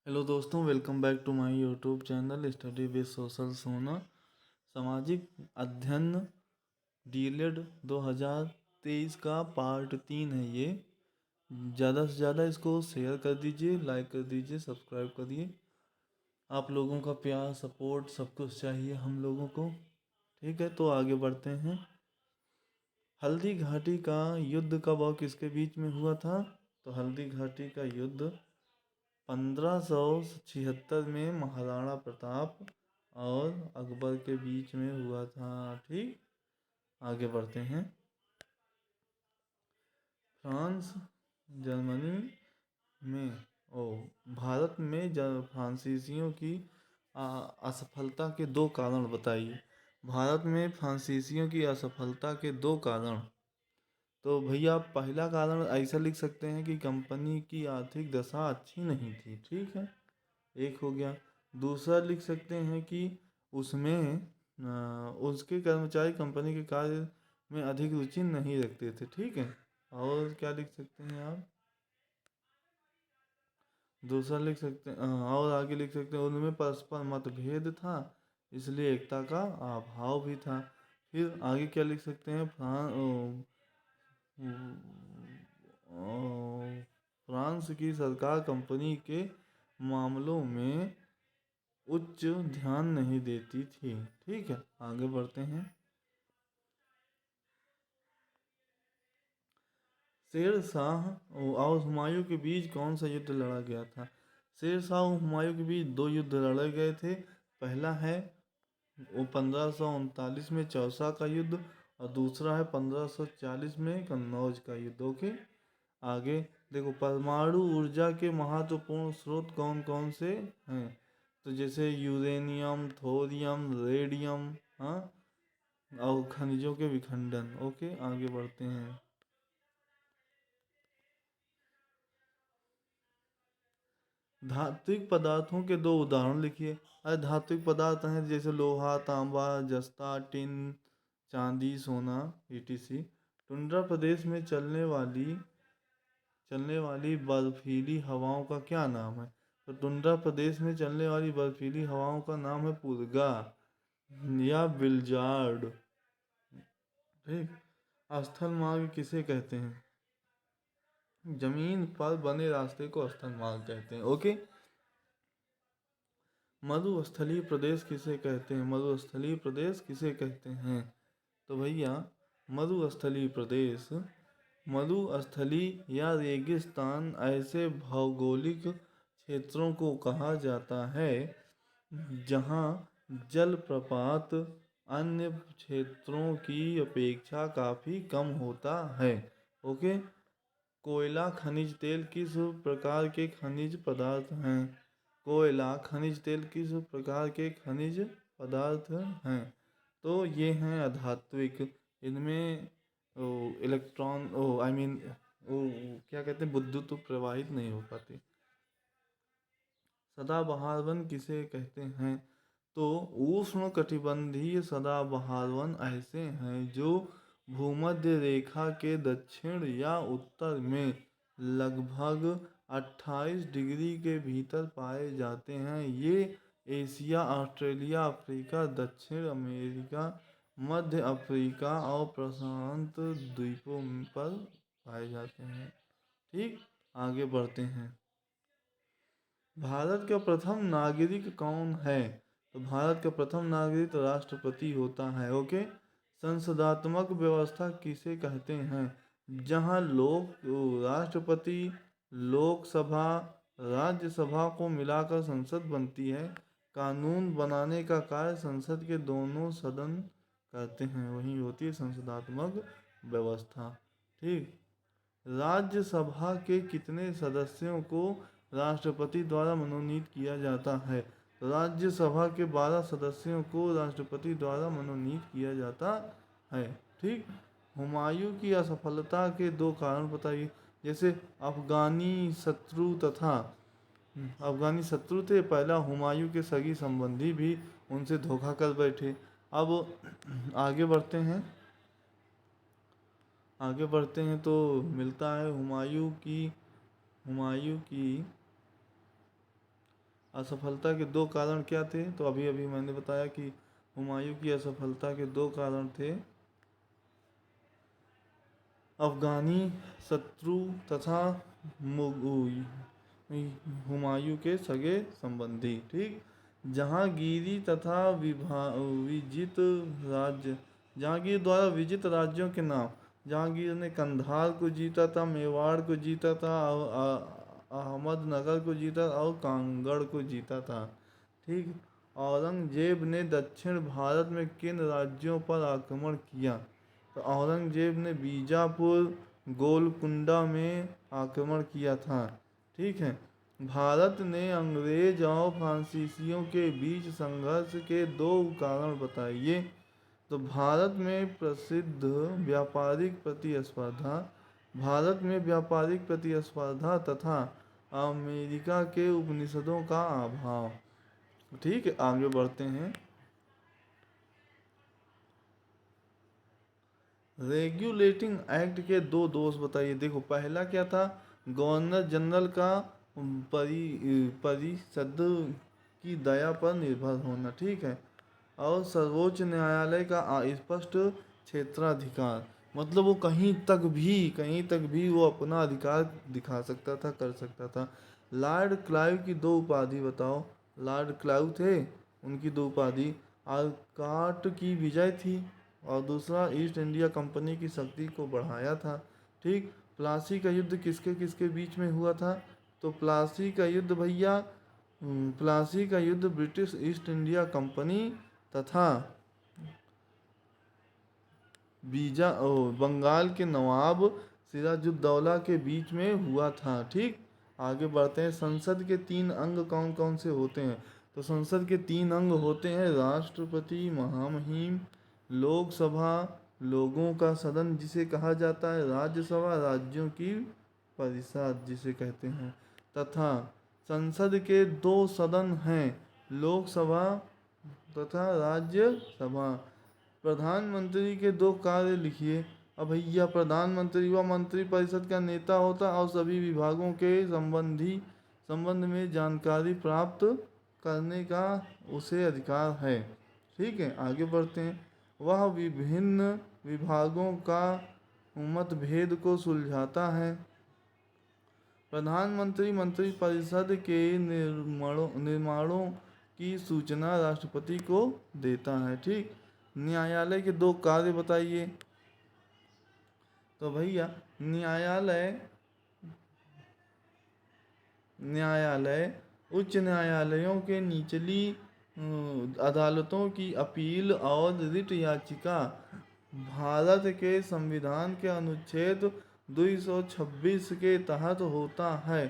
Hello दोस्तों, welcome back to my YouTube channel study with social Sona. सामाजिक अध्ययन DElEd 2023 का पार्ट 3 है ये। ज़्यादा से ज़्यादा इसको शेयर कर दीजिए, लाइक कर दीजिए, सब्सक्राइब करिए। आप लोगों का प्यार, सपोर्ट सब कुछ चाहिए हम लोगों को। ठीक है, तो आगे बढ़ते हैं। हल्दी घाटी का युद्ध कब और किसके बीच में हुआ था? तो हल्दी घाटी का युद्ध 1576 में महाराणा प्रताप और अकबर के बीच में हुआ था। ठीक, आगे बढ़ते हैं। फ्रांस जर्मनी में भारत में फ्रांसीसियों की असफलता के दो कारण बताइए। भारत में फ्रांसीसियों की असफलता के दो कारण। तो भैया पहला कारण ऐसा लिख सकते हैं कि कंपनी की आर्थिक दशा अच्छी नहीं थी। ठीक है, एक हो गया। दूसरा लिख सकते हैं कि उसमें उसके कर्मचारी कंपनी के कार्य में अधिक रुचि नहीं रखते थे। ठीक है, और क्या लिख सकते हैं आप? दूसरा लिख सकते हैं और आगे लिख सकते हैं उनमें परस्पर मतभेद था, इसलिए एकता का अभाव भी था। फिर आगे क्या लिख सकते हैं? फ्रांस की सरकार कंपनी के मामलों में उच्च ध्यान नहीं देती थी। ठीक है, आगे बढ़ते हैं। शेर शाह और हुमायूं के बीच कौन सा युद्ध लड़ा गया था? शेर शाह और हुमायूं के बीच दो युद्ध लड़े गए थे। पहला है वो 1539 में चौसा का युद्ध, और दूसरा है 1540 में कन्नौज का युद्ध। ओके, आगे देखो, परमाणु ऊर्जा के महत्वपूर्ण स्रोत कौन कौन से हैं? तो जैसे यूरेनियम, थोरियम, रेडियम, हाँ, और खनिजों के विखंडन। ओके, आगे बढ़ते हैं। धात्विक पदार्थों के दो उदाहरण लिखिए। अरे धात्विक पदार्थ हैं जैसे लोहा, तांबा, जस्ता, टिन, चांदी, सोना, etc। टुंड्रा प्रदेश में चलने वाली बर्फीली हवाओं का क्या नाम है? तो टुंड्रा प्रदेश में चलने वाली बर्फीली हवाओं का नाम है पुर्गा या बिलजार्ड। ठीक, स्थल मार्ग किसे कहते हैं? जमीन पर बने रास्ते को स्थल मार्ग कहते हैं। ओके, मरुस्थलीय प्रदेश किसे कहते हैं? मरुस्थलीय प्रदेश किसे कहते हैं? तो भैया मरुस्थलीय या रेगिस्तान ऐसे भौगोलिक क्षेत्रों को कहा जाता है जहां जलप्रपात अन्य क्षेत्रों की अपेक्षा काफ़ी कम होता है। ओके, कोयला खनिज तेल किस प्रकार के खनिज पदार्थ हैं? कोयला खनिज तेल किस प्रकार के खनिज पदार्थ हैं? तो ये हैं अधात्विक। इनमें इलेक्ट्रॉन आई मीन क्या कहते हैं, विद्युत प्रवाहित नहीं हो पाती। सदाबहार वन किसे कहते हैं? तो उष्ण कटिबंधीय सदाबहार वन ऐसे हैं जो भूमध्य रेखा के दक्षिण या उत्तर में लगभग 28 डिग्री के भीतर पाए जाते हैं। ये एशिया, ऑस्ट्रेलिया, अफ्रीका, दक्षिण अमेरिका, मध्य अफ्रीका और प्रशांत द्वीपों पर पाए जाते हैं। ठीक, आगे बढ़ते हैं। भारत का प्रथम नागरिक कौन है? तो भारत का प्रथम नागरिक राष्ट्रपति होता है। ओके, संसदात्मक व्यवस्था किसे कहते हैं? जहां राष्ट्रपति, लोकसभा, राज्यसभा को मिलाकर संसद बनती है। कानून बनाने का कार्य संसद के दोनों सदन करते हैं, वही होती है संसदात्मक व्यवस्था। ठीक, राज्यसभा के कितने सदस्यों को राष्ट्रपति द्वारा मनोनीत किया जाता है? राज्यसभा के 12 सदस्यों को राष्ट्रपति द्वारा मनोनीत किया जाता है। ठीक, हुमायूं की असफलता के दो कारण बताइए। जैसे अफगानी शत्रु थे। पहला, हुमायूं के सगी संबंधी भी उनसे धोखा कर बैठे। अब आगे बढ़ते हैं तो मिलता है हुमायूं की असफलता के दो कारण क्या थे? तो अभी अभी मैंने बताया कि हुमायूं की असफलता के दो कारण थे, अफगानी शत्रु तथा हुमायूं के सगे संबंधी। ठीक, जहांगीरी तथा विजित राज्य, जहांगीर द्वारा विजित राज्यों के नाम। जहांगीर ने कंधार को जीता था, मेवाड़ को जीता था, अहमदनगर को जीता और कांगड़ को जीता था। ठीक, औरंगजेब ने दक्षिण भारत में किन राज्यों पर आक्रमण किया? तो औरंगजेब ने बीजापुर, गोलकुंडा में आक्रमण किया था। ठीक है, भारत ने अंग्रेज और फ्रांसीसियों के बीच संघर्ष के दो कारण बताइए। तो भारत में प्रसिद्ध व्यापारिक प्रतिस्पर्धा, भारत में व्यापारिक प्रतिस्पर्धा तथा अमेरिका के उपनिषदों का अभाव। ठीक है, आगे बढ़ते हैं। रेगुलेटिंग एक्ट के दो दोष बताइए। देखो, पहला क्या था? गवर्नर जनरल का परिषद की दया पर निर्भर होना। ठीक है, और सर्वोच्च न्यायालय का स्पष्ट क्षेत्राधिकार, मतलब वो कहीं तक भी वो अपना अधिकार दिखा सकता था, कर सकता था। लॉर्ड क्लाइव की दो उपाधि बताओ। लॉर्ड क्लाइव थे, उनकी दो उपाधि आर्काट की विजय थी और दूसरा ईस्ट इंडिया कंपनी की शक्ति को बढ़ाया था। ठीक, प्लासी का युद्ध किसके किसके बीच में हुआ था? तो प्लासी का युद्ध भैया, प्लासी का युद्ध ब्रिटिश ईस्ट इंडिया कंपनी तथा बंगाल के नवाब सिराजुद्दौला के बीच में हुआ था। ठीक, आगे बढ़ते हैं। संसद के तीन अंग कौन कौन से होते हैं? तो संसद के तीन अंग होते हैं, राष्ट्रपति, महामहिम, लोकसभा, लोगों का सदन जिसे कहा जाता है, राज्यसभा, राज्यों की परिषद जिसे कहते हैं, तथा संसद के दो सदन हैं, लोकसभा तथा राज्यसभा। प्रधानमंत्री के दो कार्य लिखिए। अब भैया, प्रधानमंत्री व मंत्रिपरिषद का नेता होता और सभी विभागों के संबंध में जानकारी प्राप्त करने का उसे अधिकार है। ठीक है, आगे बढ़ते हैं। वह विभिन्न विभागों का मतभेद को सुलझाता है। प्रधानमंत्री मंत्रिपरिषद के निर्माणों की सूचना राष्ट्रपति को देता है। ठीक, न्यायालय के दो कार्य बताइए। तो भैया, न्यायालय उच्च न्यायालयों के निचली अदालतों की अपील और रिट याचिका भारत के संविधान के अनुच्छेद 226 के तहत होता है।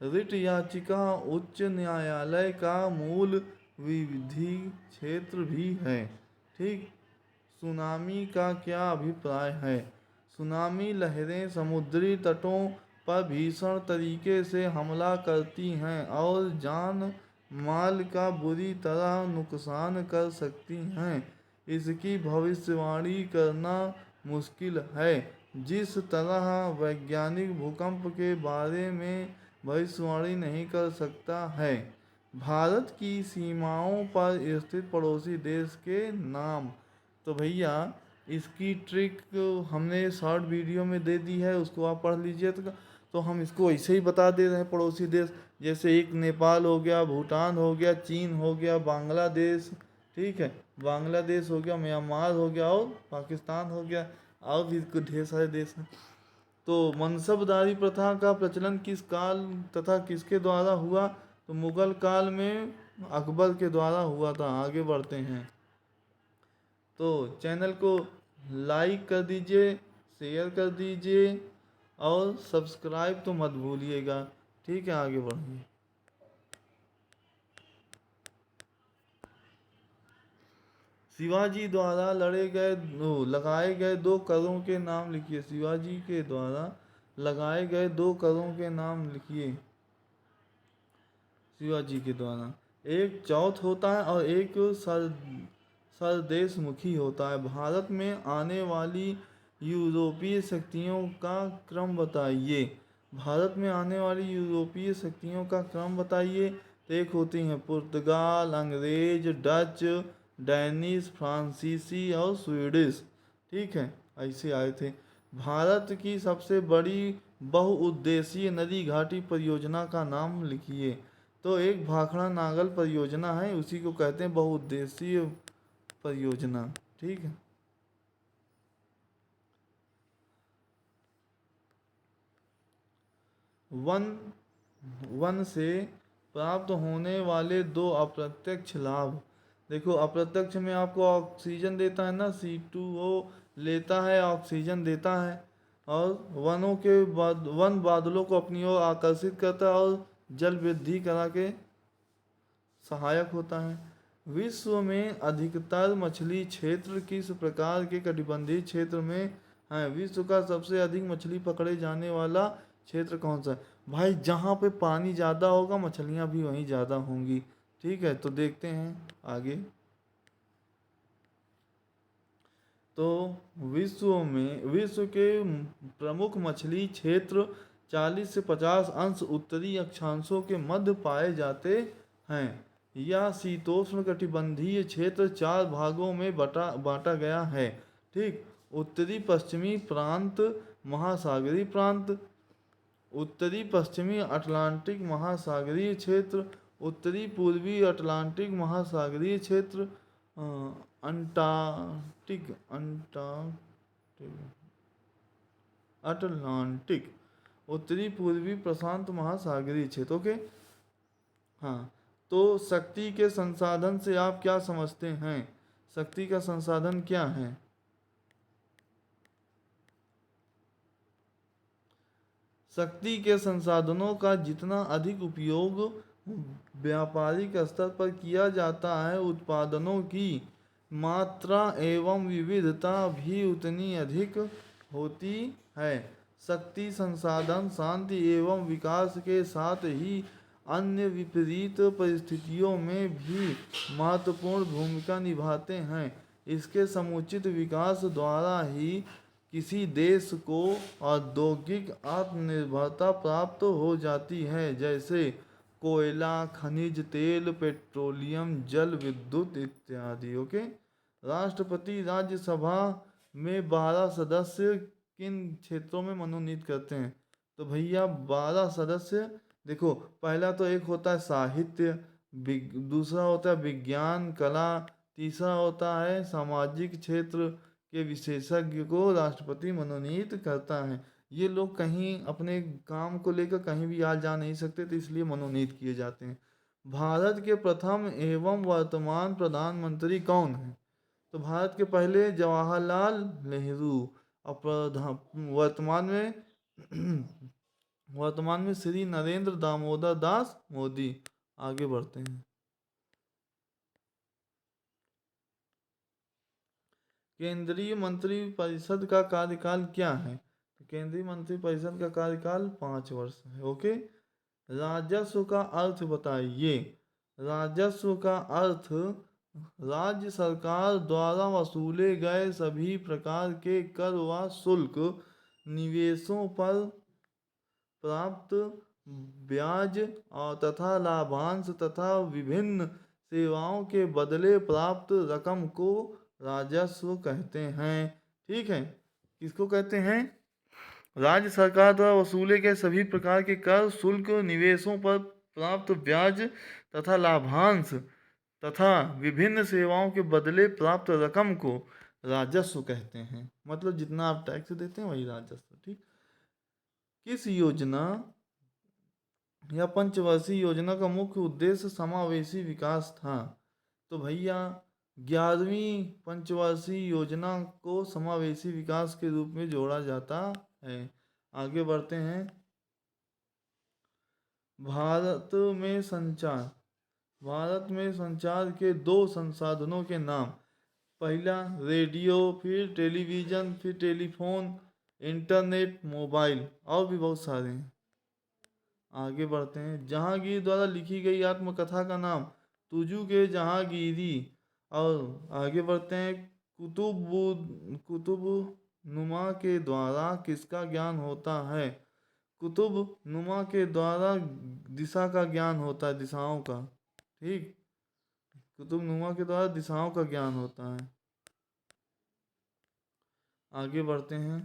रिट याचिका उच्च न्यायालय का मूल विधि क्षेत्र भी है। ठीक, सुनामी का क्या अभिप्राय है? सुनामी लहरें समुद्री तटों पर भीषण तरीके से हमला करती हैं और जान माल का बुरी तरह नुकसान कर सकती हैं। इसकी भविष्यवाणी करना मुश्किल है। जिस तरह वैज्ञानिक भूकंप के बारे में भविष्यवाणी नहीं कर सकता है। भारत की सीमाओं पर स्थित पड़ोसी देश के नाम। तो भैया, इसकी ट्रिक हमने शॉर्ट वीडियो में दे दी है, उसको आप पढ़ लीजिए। तो हम इसको ऐसे ही बता दे रहे हैं, पड़ोसी देश जैसे एक नेपाल हो गया, भूटान हो गया, चीन हो गया, बांग्लादेश, ठीक है, बांग्लादेश हो गया, म्यांमार हो गया और पाकिस्तान हो गया, और भी ढेर सारे देश हैं। तो मनसबदारी प्रथा का प्रचलन किस काल तथा किसके द्वारा हुआ? तो मुगल काल में अकबर के द्वारा हुआ था। आगे बढ़ते हैं। तो चैनल को लाइक कर दीजिए, शेयर कर दीजिए और सब्सक्राइब तो मत भूलिएगा। ठीक है, आगे बढ़िए। शिवाजी द्वारा लगाए गए दो करों के नाम लिखिए। शिवाजी के द्वारा लगाए गए दो करों के नाम लिखिए। शिवाजी के द्वारा एक चौथ होता है और एक सरदेशमुखी होता है। भारत में आने वाली यूरोपीय शक्तियों का क्रम बताइए। भारत में आने वाली यूरोपीय शक्तियों का क्रम बताइए। तो एक होती हैं पुर्तगाल, अंग्रेज, डच, डैनिश, फ्रांसीसी और स्वीडिश। ठीक है, ऐसे आए थे। भारत की सबसे बड़ी बहुउद्देशीय नदी घाटी परियोजना का नाम लिखिए। तो एक भाखड़ा नागल परियोजना है, उसी को कहते हैं बहुउद्देशीय परियोजना। ठीक है। वन वन से प्राप्त होने वाले दो अप्रत्यक्ष लाभ। देखो, अप्रत्यक्ष में आपको ऑक्सीजन देता है ना, C2O लेता है, ऑक्सीजन देता है। और वनों के बाद वन बादलों को अपनी ओर आकर्षित करता है और जल वृद्धि करा के सहायक होता है। विश्व में अधिकतर मछली क्षेत्र किस प्रकार के कटिबंधीय क्षेत्र में है? विश्व का सबसे अधिक मछली पकड़े जाने वाला क्षेत्र कौन सा है? भाई, जहाँ पे पानी ज़्यादा होगा मछलियाँ भी वहीं ज़्यादा होंगी। ठीक है, तो देखते हैं आगे। तो विश्व के प्रमुख मछली क्षेत्र 40 से 50 अंश उत्तरी अक्षांशों के मध्य पाए जाते हैं। यह शीतोष्ण कटिबंधीय क्षेत्र 4 भागों में बांटा गया है। ठीक। उत्तरी पश्चिमी प्रांत, महासागरीय प्रांत, उत्तरी पश्चिमी अटलांटिक महासागरीय क्षेत्र, उत्तरी पूर्वी अटलांटिक महासागरीय क्षेत्र, अंटार्कटिक अटलांटिक, उत्तरी पूर्वी प्रशांत महासागरीय क्षेत्र। ओके। हाँ, तो शक्ति के संसाधन से आप क्या समझते हैं? शक्ति का संसाधन क्या है? शक्ति के संसाधनों का जितना अधिक उपयोग व्यापारिक स्तर पर किया जाता है, उत्पादनों की मात्रा एवं विविधता भी उतनी अधिक होती है। शक्ति संसाधन शांति एवं विकास के साथ ही अन्य विपरीत परिस्थितियों में भी महत्वपूर्ण भूमिका निभाते हैं। इसके समुचित विकास द्वारा ही किसी देश को औद्योगिक आत्मनिर्भरता प्राप्त हो जाती है, जैसे कोयला, खनिज तेल, पेट्रोलियम, जल विद्युत इत्यादि। ओके। राष्ट्रपति राज्यसभा में 12 सदस्य किन क्षेत्रों में मनोनीत करते हैं? तो भैया 12 सदस्य, देखो, पहला तो एक होता है साहित्य, दूसरा होता है विज्ञान कला, तीसरा होता है सामाजिक क्षेत्र के विशेषज्ञ को राष्ट्रपति मनोनीत करता है। ये लोग कहीं अपने काम को लेकर कहीं भी आ जा नहीं सकते, तो इसलिए मनोनीत किए जाते हैं। भारत के प्रथम एवं वर्तमान प्रधानमंत्री कौन है? तो भारत के पहले जवाहरलाल नेहरू, और वर्तमान में वर्तमान में श्री नरेंद्र दामोदर दास मोदी। आगे बढ़ते हैं। केंद्रीय मंत्रिपरिषद का कार्यकाल क्या है? केंद्रीय मंत्रिपरिषद का कार्यकाल 5 वर्ष है। ओके। राजस्व का अर्थ बताइए। राजस्व का अर्थ राज्य सरकार द्वारा वसूले गए सभी प्रकार के कर व शुल्क, निवेशों पर प्राप्त ब्याज और तथा लाभांश तथा विभिन्न सेवाओं के बदले प्राप्त रकम को राजस्व कहते हैं। ठीक है। किसको कहते हैं? राज्य सरकार द्वारा वसूले गए सभी प्रकार के कर, शुल्क, निवेशों पर प्राप्त ब्याज तथा लाभांश तथा विभिन्न सेवाओं के बदले प्राप्त रकम को राजस्व कहते हैं। मतलब जितना आप टैक्स देते हैं वही राजस्व। ठीक। किस योजना या पंचवर्षीय योजना का मुख्य उद्देश्य समावेशी विकास था? तो भैया 11वीं पंचवर्षीय योजना को समावेशी विकास के रूप में जोड़ा जाता है। आगे बढ़ते हैं। भारत में संचार के 2 संसाधनों के नाम। पहला रेडियो, फिर टेलीविज़न, फिर टेलीफोन, इंटरनेट, मोबाइल, और भी बहुत सारे हैं। आगे बढ़ते हैं। जहांगीर द्वारा लिखी गई आत्मकथा का नाम। तुजू के जहांगीरी। और आगे बढ़ते हैं। कुतुब नुमा के द्वारा किसका ज्ञान होता है? कुतुब नुमा के द्वारा दिशा का ज्ञान होता है, दिशाओं का। ठीक, कुतुब नुमा के द्वारा दिशाओं का ज्ञान होता है। आगे बढ़ते हैं।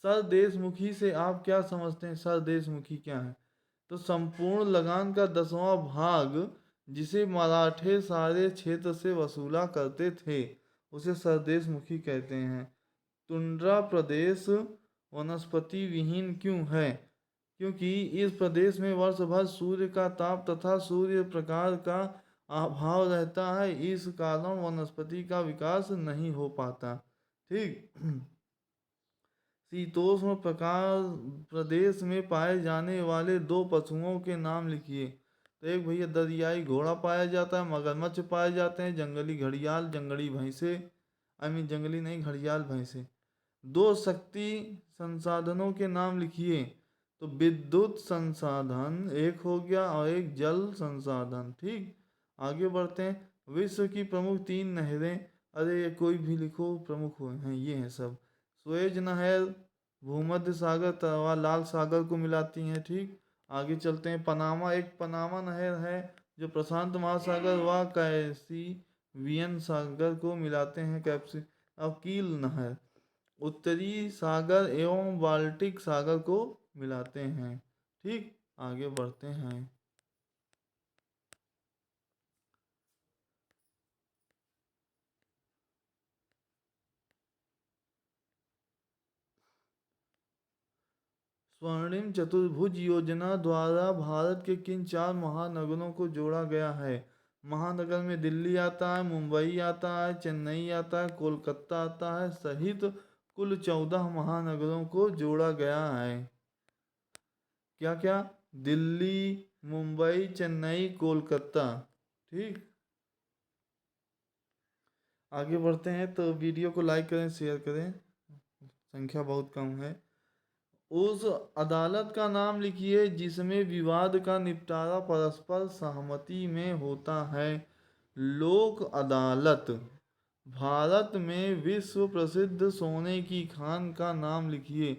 सरदेशमुखी से आप क्या समझते हैं? सरदेशमुखी क्या है? तो संपूर्ण लगान का 10वां भाग जिसे मराठे सारे क्षेत्र से वसूला करते थे उसे सरदेशमुखी कहते हैं। टुंड्रा प्रदेश वनस्पति विहीन क्यों है? क्योंकि इस प्रदेश में वर्ष भर सूर्य का ताप तथा सूर्य प्रकाश का अभाव रहता है, इस कारण वनस्पति का विकास नहीं हो पाता। ठीक। शीतोष्ण प्रकार प्रदेश में पाए जाने वाले 2 पशुओं के नाम लिखिए। तो एक भैया दरियाई घोड़ा पाया जाता है, मगरमच्छ पाए जाते हैं, जंगली घड़ियाल, जंगली भैंसे, जंगली नहीं, घड़ियाल भैंसे। 2 शक्ति संसाधनों के नाम लिखिए। तो विद्युत संसाधन एक हो गया और एक जल संसाधन। ठीक, आगे बढ़ते हैं। विश्व की प्रमुख 3 नहरें, अरे ये कोई भी लिखो, प्रमुख हैं ये हैं सब। सुएज नहर भूमध्य सागर तथा लाल सागर को मिलाती हैं। ठीक, आगे चलते हैं। एक पनामा नहर है जो प्रशांत महासागर व कैस्पियन सागर को मिलाते हैं। अब कील नहर उत्तरी सागर एवं बाल्टिक सागर को मिलाते हैं। ठीक, आगे बढ़ते हैं। स्वर्णिम चतुर्भुज योजना द्वारा भारत के किन 4 महानगरों को जोड़ा गया है? महानगर में दिल्ली आता है, मुंबई आता है, चेन्नई आता है, कोलकाता आता है, सहित कुल 14 महानगरों को जोड़ा गया है। क्या क्या? दिल्ली, मुंबई, चेन्नई, कोलकाता। ठीक, आगे बढ़ते हैं। तो वीडियो को लाइक करें, शेयर करें, संख्या बहुत कम है। उस अदालत का नाम लिखिए जिसमें विवाद का निपटारा परस्पर सहमति में होता है। लोक अदालत। भारत में विश्व प्रसिद्ध सोने की खान का नाम लिखिए।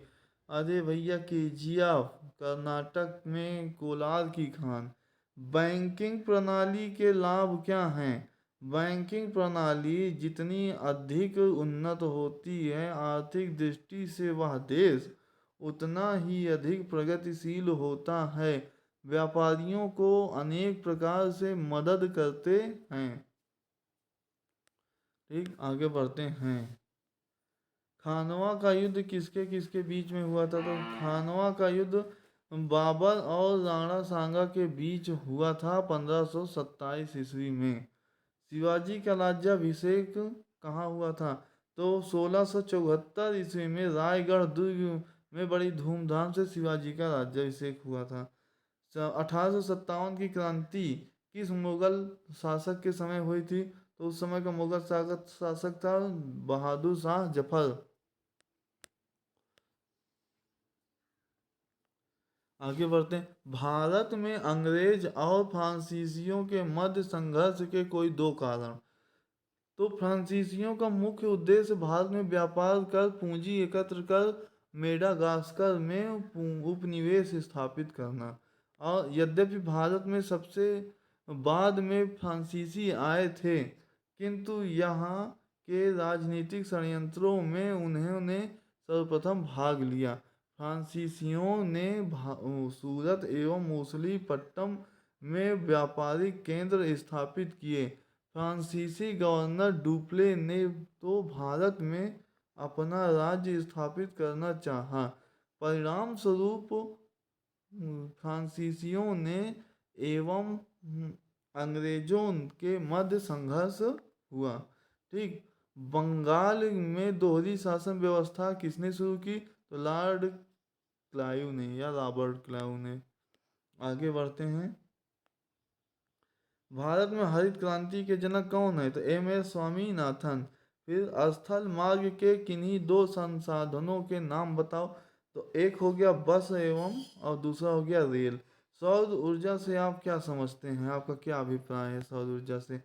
अरे भैया केजीएफ। कर्नाटक में कोलार की खान। बैंकिंग प्रणाली के लाभ क्या हैं? बैंकिंग प्रणाली जितनी अधिक उन्नत होती है आर्थिक दृष्टि से वह देश उतना ही अधिक प्रगतिशील होता है। व्यापारियों को अनेक प्रकार से मदद करते हैं। ठीक, आगे बढ़ते हैं। खानवा का युद्ध किसके किसके बीच में हुआ था? तो खानवा का युद्ध बाबर और राणा सांगा के बीच हुआ था 1527 ईस्वी में। शिवाजी का राज्याभिषेक कहाँ हुआ था? तो 1674 ईस्वी में रायगढ़ दुर्ग में बड़ी धूमधाम से शिवाजी का राज्याभिषेक हुआ था। 1857 की क्रांति किस मुगल शासक के समय हुई थी? तो उस समय का मुगल शासक था बहादुर शाह जफर। आगे बढ़ते हैं। भारत में अंग्रेज और फ्रांसीसियों के मध्य संघर्ष के कोई 2 कारण। तो फ्रांसीसियों का मुख्य उद्देश्य भारत में व्यापार कर पूंजी एकत्र कर मेडागास्कर में उपनिवेश स्थापित करना। और यद्यपि भारत में सबसे बाद में फ्रांसीसी आए थे, किंतु यहाँ के राजनीतिक षड्यंत्रों में उन्होंने सर्वप्रथम भाग लिया। फ्रांसीसियों ने सूरत एवं मूसलीपट्टनम में व्यापारिक केंद्र स्थापित किए। फ्रांसीसी गवर्नर डुप्ले ने तो भारत में अपना राज्य स्थापित करना चाहा। परिणाम स्वरूप फ्रांसीसियों ने एवं अंग्रेजों के मध्य संघर्ष हुआ। ठीक, बंगाल में दोहरी शासन व्यवस्था किसने शुरू की? तो लॉर्ड क्लाइव ने या रॉबर्ट क्लाइव ने। आगे बढ़ते हैं। भारत में हरित क्रांति के जनक कौन है? तो एम.एस. स्वामीनाथन। फिर स्थल मार्ग के किन्हीं 2 संसाधनों के नाम बताओ। तो एक हो गया बस एवं और दूसरा हो गया रेल। सौर ऊर्जा से आप क्या समझते हैं? आपका क्या अभिप्राय है सौर ऊर्जा से?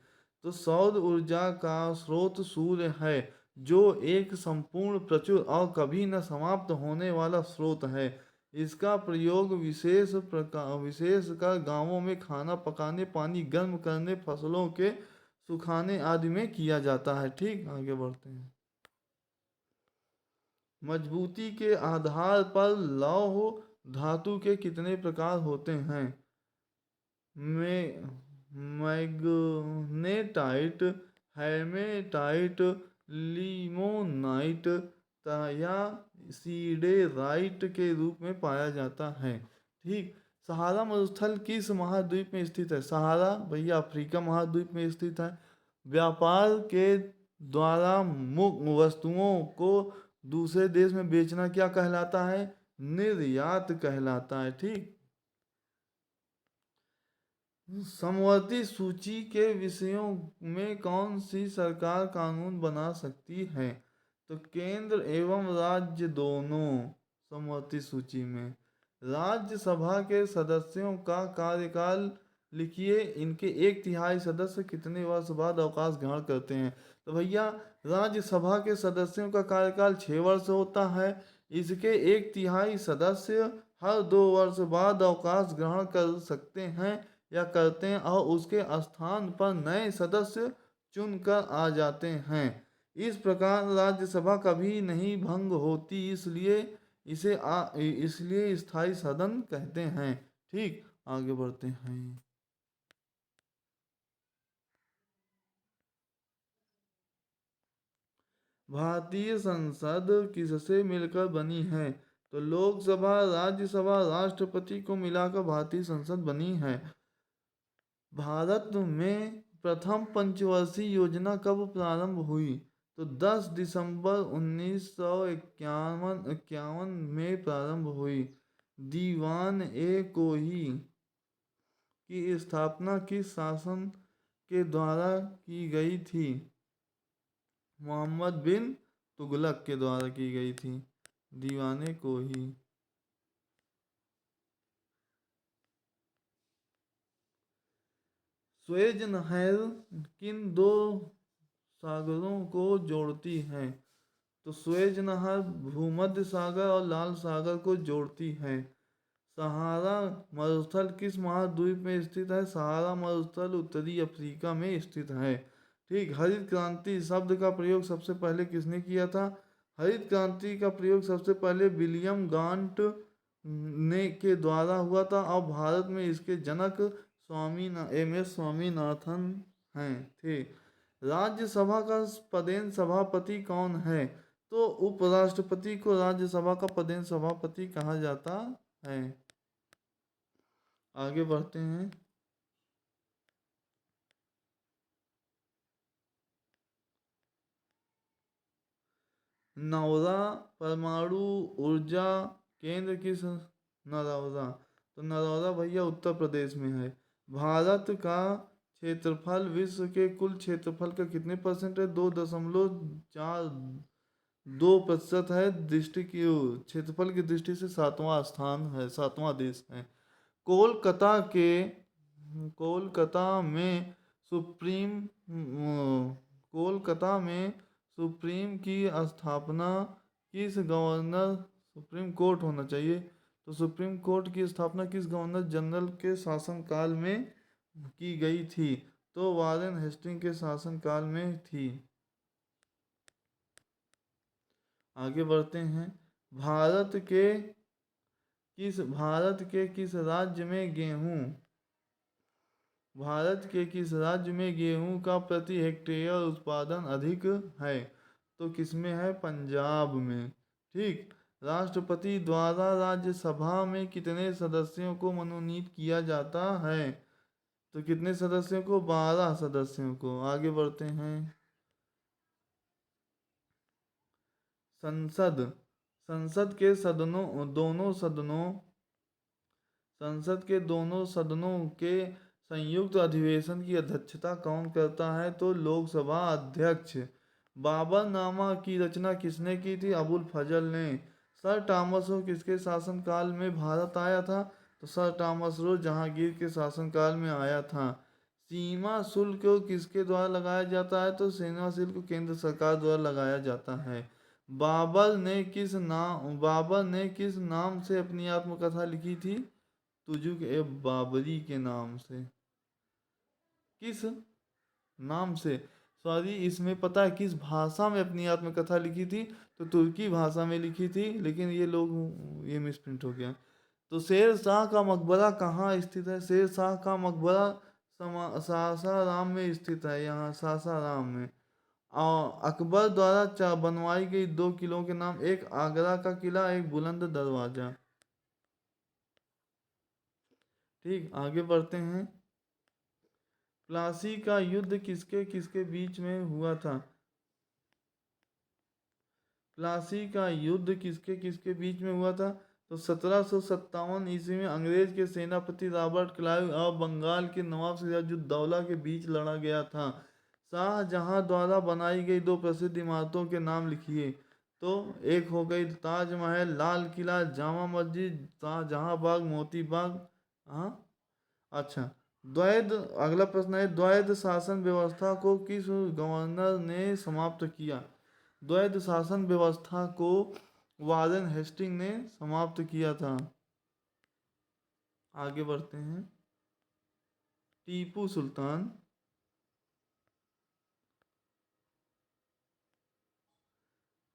तो सौर ऊर्जा का स्रोत सूर्य है जो एक संपूर्ण, प्रचुर और कभी न समाप्त होने वाला स्रोत है। इसका प्रयोग विशेषकर गांवों में खाना पकाने, पानी गर्म करने, फसलों के सुखाने आदि में किया जाता है। ठीक, आगे बढ़ते हैं। मजबूती के आधार पर लौह धातु के कितने प्रकार होते हैं? में मैग्नेटाइट, हेमेटाइट, लिमोनाइट या सीडेराइट के रूप में पाया जाता है। ठीक। सहारा मरुस्थल किस महाद्वीप में स्थित है? सहारा भैया अफ्रीका महाद्वीप में स्थित है। व्यापार के द्वारा वस्तुओं को दूसरे देश में बेचना क्या कहलाता है? निर्यात कहलाता है। ठीक। समवर्ती सूची के विषयों में कौन सी सरकार कानून बना सकती है? तो केंद्र एवं राज्य दोनों। समवर्ती सूची में राज्यसभा के सदस्यों का कार्यकाल लिखिए। इनके 1/3 सदस्य कितने वर्ष बाद अवकाश ग्रहण करते हैं? तो भैया राज्यसभा के सदस्यों का कार्यकाल 6 वर्ष होता है। इसके 1/3 सदस्य हर 2 वर्ष बाद अवकाश ग्रहण कर सकते हैं या करते हैं और उसके स्थान पर नए सदस्य चुनकर आ जाते हैं। इस प्रकार राज्यसभा कभी नहीं भंग होती, इसलिए स्थायी सदन कहते हैं। ठीक, आगे बढ़ते हैं। भारतीय संसद किससे मिलकर बनी है? तो लोकसभा, राज्यसभा, राष्ट्रपति को मिलाकर भारतीय संसद बनी है। भारत में प्रथम पंचवर्षीय योजना कब प्रारंभ हुई? तो 10 दिसंबर 1951 में प्रारंभ हुई। दीवान ए कोही की स्थापना किस शासन के द्वारा की गई थी? मोहम्मद बिन तुगलक के द्वारा की गई थी। दीवाने कोही। स्वेज नहर किन 2 सागरों को जोड़ती है? तो स्वेज नहर भूमध्य सागर और लाल सागर को जोड़ती है। सहारा मरुस्थल किस महाद्वीप में स्थित है? सहारा मरुस्थल उत्तरी अफ्रीका में स्थित है। ठीक। हरित क्रांति शब्द का प्रयोग सबसे पहले किसने किया था? हरित क्रांति का प्रयोग सबसे पहले विलियम गांट ने के द्वारा हुआ था और भारत में इसके जनक एम एस स्वामीनाथन हैं थे। राज्यसभा का पदेन सभापति कौन है? तो उपराष्ट्रपति को राज्यसभा का पदेन सभापति कहा जाता है। आगे बढ़ते हैं। नौरा परमाणु ऊर्जा केंद्र किस? नरौरा। तो नरौरा भैया उत्तर प्रदेश में है। भारत का क्षेत्रफल विश्व के कुल क्षेत्रफल का कितने परसेंट है? 2.42% है। दृष्टि की क्षेत्रफल की दृष्टि से 7वां स्थान है, 7वां देश है। कोलकाता में सुप्रीम कोलकाता में सुप्रीम की स्थापना किस गवर्नर सुप्रीम कोर्ट होना चाहिए। तो सुप्रीम कोर्ट की स्थापना किस गवर्नर जनरल के शासनकाल में की गई थी? तो वारेन हेस्टिंग के शासनकाल में थी। आगे बढ़ते हैं। भारत के किस राज्य में गेहूं का प्रति हेक्टेयर उत्पादन अधिक है? तो किसमें है? पंजाब में। ठीक। राष्ट्रपति द्वारा राज्यसभा में कितने सदस्यों को मनोनीत किया जाता है? तो कितने सदस्यों को? 12 सदस्यों को। आगे बढ़ते हैं। संसद के दोनों सदनों के संयुक्त अधिवेशन की अध्यक्षता कौन करता है? तो लोकसभा अध्यक्ष। बाबरनामा की रचना किसने की थी? अबुल फजल ने। सर टॉमस रो किसके शासनकाल में भारत आया था? तो सर टॉमस रो जहांगीर के शासनकाल में आया था। सीमा शुल्क को किसके द्वारा लगाया जाता है? तो सीमा शुल्क को केंद्र सरकार द्वारा लगाया जाता है। बाबर ने किस नाम से अपनी आत्मकथा लिखी थी? तुजुक ए बाबरी के नाम से। किस नाम से? सॉरी, इसमें पता है किस भाषा में अपनी आत्मकथा लिखी थी? तो तुर्की भाषा में लिखी थी, लेकिन ये मिसप्रिंट हो गया। तो शेर शाह का मकबरा कहाँ स्थित है? शेर शाह का मकबरा सासाराम में स्थित है, यहाँ सासाराम में। और अकबर द्वारा बनवाई गई 2 किलों के नाम? एक आगरा का किला, एक बुलंद दरवाजा। ठीक, आगे बढ़ते हैं। प्लासी का युद्ध किसके किसके बीच में हुआ था? प्लासी का युद्ध किसके किसके बीच में हुआ था? तो 1757 ईस्वी में अंग्रेज के सेनापति रॉबर्ट क्लाइव और बंगाल के नवाब सिराजुद्दौला के बीच लड़ा गया था। शाहजहां द्वारा बनाई गई 2 प्रसिद्ध इमारतों के नाम लिखिए। तो एक हो गई ताजमहल, लाल किला, जामा मस्जिद, शाहजहां बाग, मोती बाग। हाँ, अच्छा। द्वैध अगला प्रश्न है, द्वैध शासन व्यवस्था को किस गवर्नर ने समाप्त किया? द्वैध शासन व्यवस्था को वारेन हेस्टिंग ने समाप्त किया था। आगे बढ़ते हैं। टीपू सुल्तान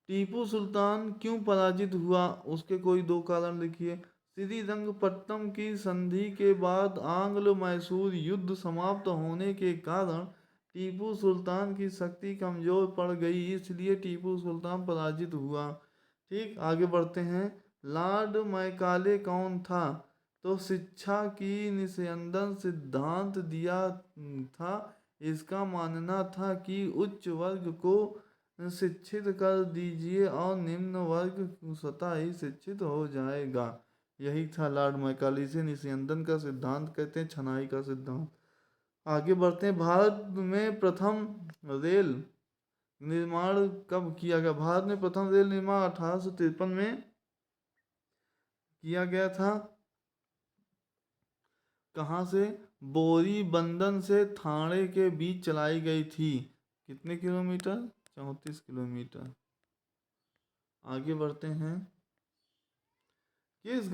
टीपू सुल्तान क्यों पराजित हुआ? उसके कोई 2 कारण लिखिए। श्रीरंगपट्टनम की संधि के बाद आंग्ल मैसूर युद्ध समाप्त होने के कारण टीपू सुल्तान की शक्ति कमजोर पड़ गई, इसलिए टीपू सुल्तान पराजित हुआ। ठीक, आगे बढ़ते हैं। लॉर्ड मैकाले कौन था? तो शिक्षा की निस्यंदन सिद्धांत दिया था। इसका मानना था कि उच्च वर्ग को शिक्षित कर दीजिए और निम्न वर्ग स्वतः ही शिक्षित हो जाएगा। यही था लॉर्ड मैकाले से निस्यंदन का सिद्धांत कहते हैं, छनाई का सिद्धांत। आगे बढ़ते हैं। भारत में प्रथम रेल निर्माण कब किया गया? भारत में प्रथम रेल निर्माण 1853 में किया गया था। कहाँ से? बोरी बंदन से थाने के बीच चलाई गई थी। कितने किलोमीटर? 34 किलोमीटर। आगे बढ़ते हैं। किस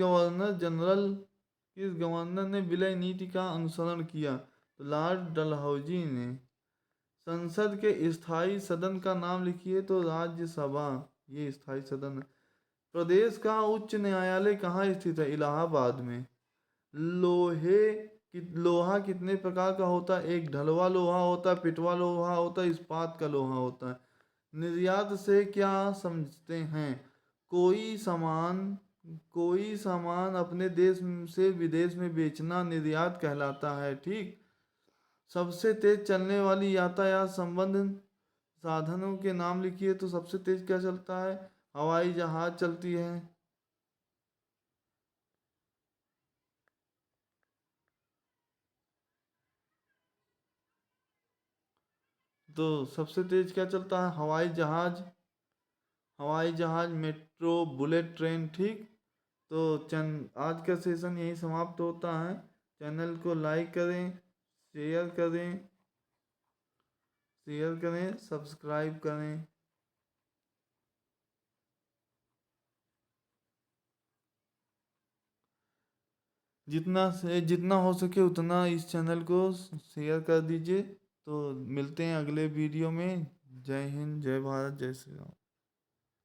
गवर्नर ने विलय नीति का अनुसरण किया? तो लॉर्ड डलहौजी ने। संसद के स्थायी सदन का नाम लिखिए। तो राज्यसभा, ये स्थायी सदन है। प्रदेश का उच्च न्यायालय कहाँ स्थित है? इलाहाबाद में। लोहा कितने प्रकार का होता है? एक ढलवा लोहा होता है, पिटवा लोहा होता है, इस्पात का लोहा होता है। निर्यात से क्या समझते हैं? कोई सामान कोई सामान अपने देश से विदेश में बेचना निर्यात कहलाता है। ठीक, सबसे तेज चलने वाली यातायात संबंध साधनों के नाम लिखिए। तो सबसे तेज क्या चलता है? हवाई जहाज चलती है। तो सबसे तेज क्या चलता है? हवाई जहाज, मेट्रो, बुलेट ट्रेन। ठीक, तो आज का सेशन यही समाप्त होता है। चैनल को लाइक करें, शेयर करें, सब्सक्राइब करें। जितना हो सके उतना इस चैनल को शेयर कर दीजिए। तो मिलते हैं अगले वीडियो में। जय हिंद, जय भारत, जय श्री राम।